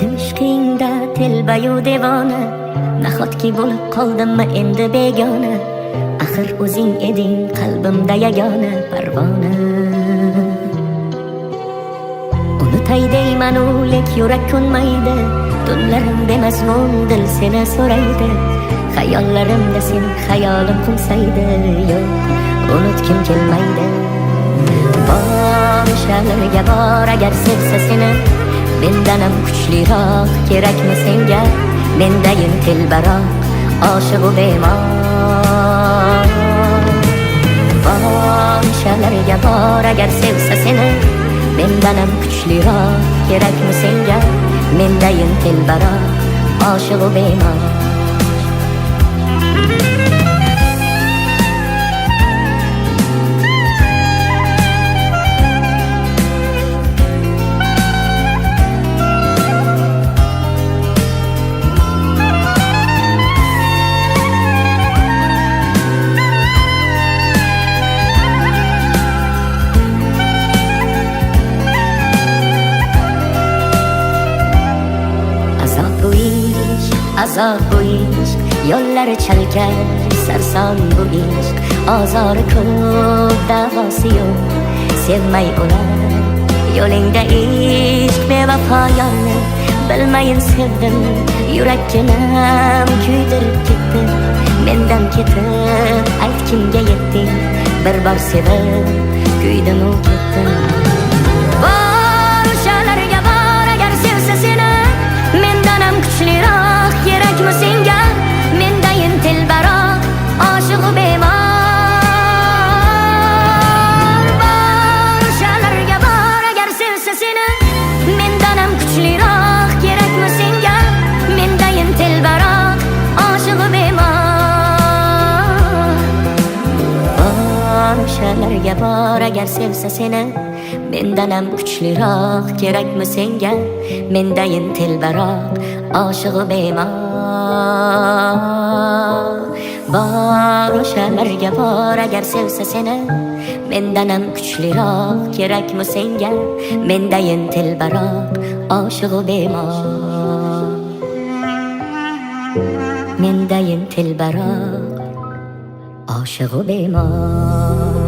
ishqingda telbayu devona, nahotki bo'lib qoldimmi endi begona. Axir o'zing eding qalbimda yagona parvona. Unutay deyman-u lek yurak ko'nmaydi, tunlarimda mazmun dil seni so'raydi. Xayollarimda sen xayolim qo'nsaydi, yo'q unutgim kelmaydi. Borishalarga bor agar sevsa seni, mendan ham kuchliroq kerakmi senga? Mendayin telbaroq oshiq u bemor. Borishalarga bor agar sevsa seni, mendan ham kuchliroq kerakmi senga? Mendayin telbaroq oshiq u bemor. Azob bu ishq, yo'llari chalkar, sarson bu ishq. Ozori ko'p, davosi yo'q, sevmay o'lar yo'lingda ishq. Bevafo yorni bilmayin sevdim, yurakkinam kuydirib ketdi. Mendan ketib ayt kimga yetding, bir bor sevib kuydim-u ketdim. Borishalarga bor agar sevsa seni, mendan ham kuchliroq kerakmi senga? Mendayin telbaroq oshiq u bemor. Borishalarga bor agar sevsa seni, mendan ham kuchliroq kerakmi senga? Mendayin telbaroq oshiq u bemor. Borishalarga bor agar sevsa seni, mendan ham kuchliroq kerakmi senga? Mendayin telbaroq oshiq u bemor. Borishalarga bor agar sevsa seni, mendan ham kuchliroq kerakmi senga? Mendayin telbaroq oshiq u bemor. Mendayin telbaroq oshiq u bemor.